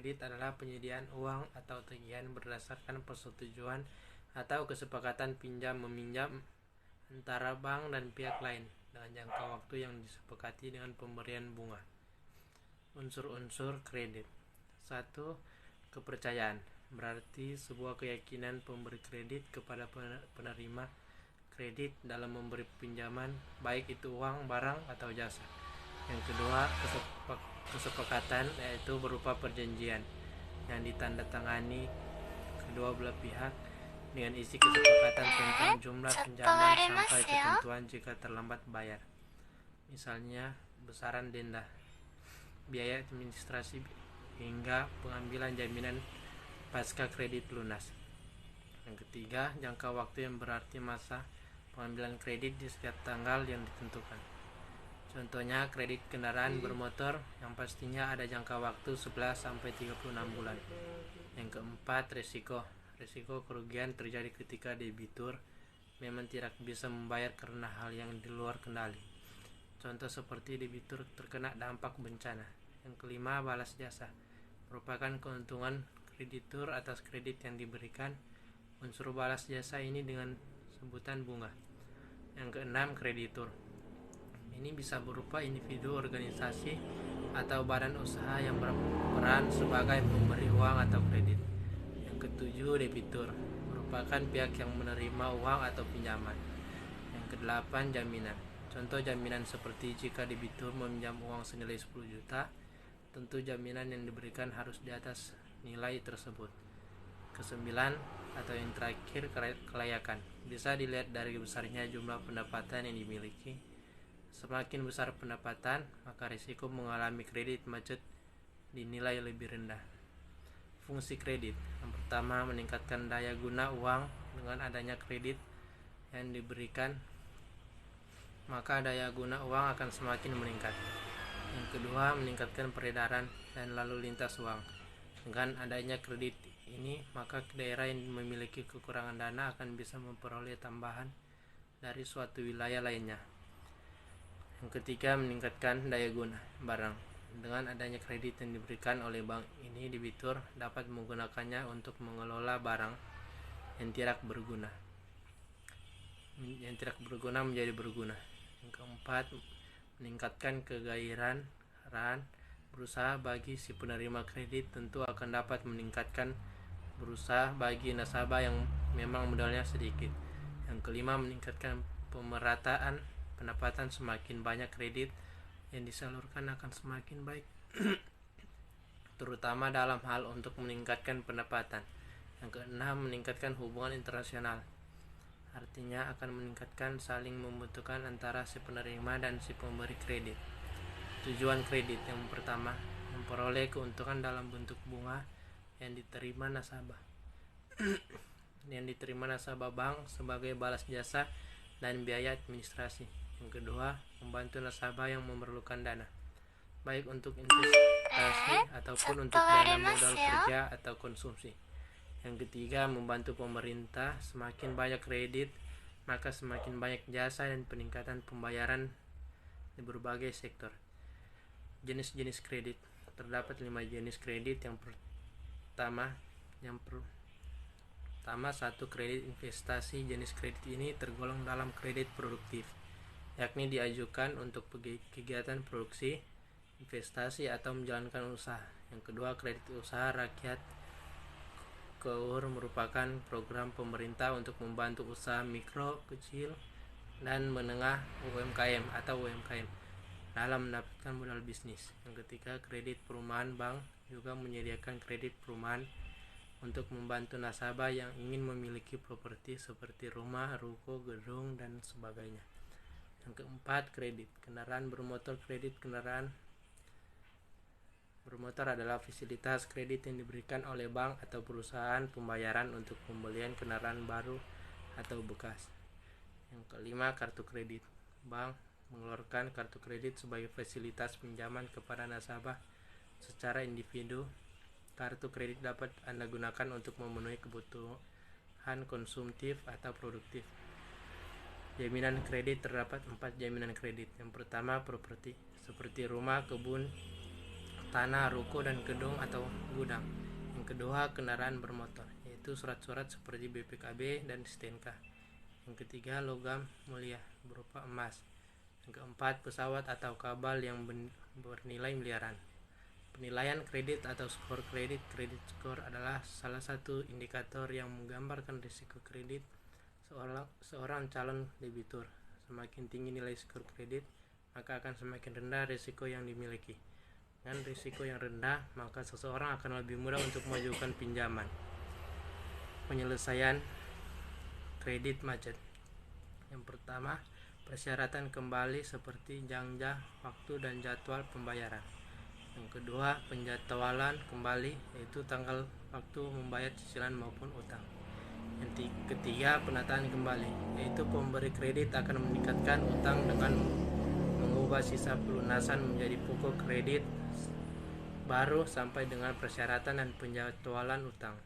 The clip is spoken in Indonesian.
kredit adalah penyediaan uang atau tagihan berdasarkan persetujuan atau kesepakatan pinjam-meminjam antara bank dan pihak lain dengan jangka waktu yang disepakati dengan pemberian bunga. Unsur-unsur kredit. 1. Kepercayaan, berarti sebuah keyakinan pemberi kredit kepada penerima kredit dalam memberi pinjaman, baik itu uang, barang, atau jasa. Yang kedua, kesepakatan, yaitu berupa perjanjian yang ditandatangani kedua belah pihak dengan isi kesepakatan tentang jumlah pinjaman sampai ketentuan jika terlambat bayar. Misalnya, besaran denda, biaya administrasi, hingga pengambilan jaminan pasca kredit lunas. Yang ketiga, jangka waktu yang berarti masa pengambilan kredit di setiap tanggal yang ditentukan. Contohnya kredit kendaraan bermotor yang pastinya ada jangka waktu 11-36 bulan. Yang keempat, risiko kerugian terjadi ketika debitur memang tidak bisa membayar karena hal yang di luar kendali. Contoh seperti debitur terkena dampak bencana. Yang kelima, balas jasa, merupakan keuntungan kreditur atas kredit yang diberikan. Unsur balas jasa ini dengan sebutan bunga. Yang keenam, kreditur. Ini bisa berupa individu, organisasi, atau badan usaha yang berperan sebagai pemberi uang atau kredit. Yang ketujuh, debitur, merupakan pihak yang menerima uang atau pinjaman. Yang kedelapan, jaminan. Contoh jaminan seperti jika debitur meminjam uang senilai 10 juta, tentu jaminan yang diberikan harus di atas nilai tersebut. Kesembilan, atau yang terakhir, kelayakan. Bisa dilihat dari besarnya jumlah pendapatan yang dimiliki. Semakin besar pendapatan, maka risiko mengalami kredit macet dinilai lebih rendah. Fungsi kredit. Yang pertama, meningkatkan daya guna uang. Dengan adanya kredit yang diberikan, maka daya guna uang akan semakin meningkat. Yang kedua, meningkatkan peredaran dan lalu lintas uang. Dengan adanya kredit ini, maka daerah yang memiliki kekurangan dana akan bisa memperoleh tambahan dari suatu wilayah lainnya. Yang ketiga, meningkatkan daya guna barang. Dengan adanya kredit yang diberikan oleh bank ini, debitur dapat menggunakannya untuk mengelola barang yang tidak berguna menjadi berguna. Yang keempat, meningkatkan kegairahan berusaha bagi si penerima kredit. Tentu akan dapat meningkatkan berusaha bagi nasabah yang memang modalnya sedikit. Yang kelima, meningkatkan pemerataan pendapatan. Semakin banyak kredit yang disalurkan akan semakin baik terutama dalam hal untuk meningkatkan pendapatan. Yang keenam, meningkatkan hubungan internasional, artinya akan meningkatkan saling membutuhkan antara si penerima dan si pemberi kredit. Tujuan kredit. Yang pertama, memperoleh keuntungan dalam bentuk bunga yang diterima nasabah bank sebagai balas jasa dan biaya administrasi. Yang kedua, membantu nasabah yang memerlukan dana, baik untuk investasi ataupun untuk dana modal kerja atau konsumsi. Yang ketiga, membantu pemerintah. Semakin banyak kredit, maka semakin banyak jasa dan peningkatan pembayaran di berbagai sektor. Jenis-jenis kredit. Terdapat 5 jenis kredit. Yang pertama, satu, kredit investasi. Jenis kredit ini tergolong dalam kredit produktif, yakni diajukan untuk kegiatan produksi, investasi, atau menjalankan usaha. Yang kedua, kredit usaha rakyat. KUR merupakan program pemerintah untuk membantu usaha mikro, kecil, dan menengah UMKM dalam mendapatkan modal bisnis. Yang ketiga, kredit perumahan. Bank juga menyediakan kredit perumahan untuk membantu nasabah yang ingin memiliki properti seperti rumah, ruko, gedung, dan sebagainya. Yang keempat, kredit kendaraan bermotor. Kredit kendaraan bermotor adalah fasilitas kredit yang diberikan oleh bank atau perusahaan pembayaran untuk pembelian kendaraan baru atau bekas. Yang kelima, kartu kredit. Bank mengeluarkan kartu kredit sebagai fasilitas pinjaman kepada nasabah secara individu. Kartu kredit dapat Anda gunakan untuk memenuhi kebutuhan konsumtif atau produktif. Jaminan kredit. Terdapat 4 jaminan kredit. Yang pertama, properti, seperti rumah, kebun, tanah, ruko, dan gedung atau gudang. Yang kedua, kendaraan bermotor, yaitu surat-surat seperti BPKB dan STNK. Yang ketiga, logam mulia berupa emas. Yang keempat, pesawat atau kabel yang bernilai miliaran. Penilaian kredit atau skor kredit. Kredit skor adalah salah satu indikator yang menggambarkan risiko kredit seorang calon debitur. Semakin tinggi nilai skor kredit, maka akan semakin rendah risiko yang dimiliki. Dengan risiko yang rendah, maka seseorang akan lebih mudah untuk mengajukan pinjaman. Penyelesaian kredit macet. Yang pertama, persyaratan kembali seperti jangka, waktu, dan jadwal pembayaran. Yang kedua, penjadwalan kembali, yaitu tanggal waktu membayar cicilan maupun utang. Yang ketiga, penataan kembali, yaitu pemberi kredit akan meningkatkan utang dengan mengubah sisa pelunasan menjadi pokok kredit baru sampai dengan persyaratan dan penjadwalan utang.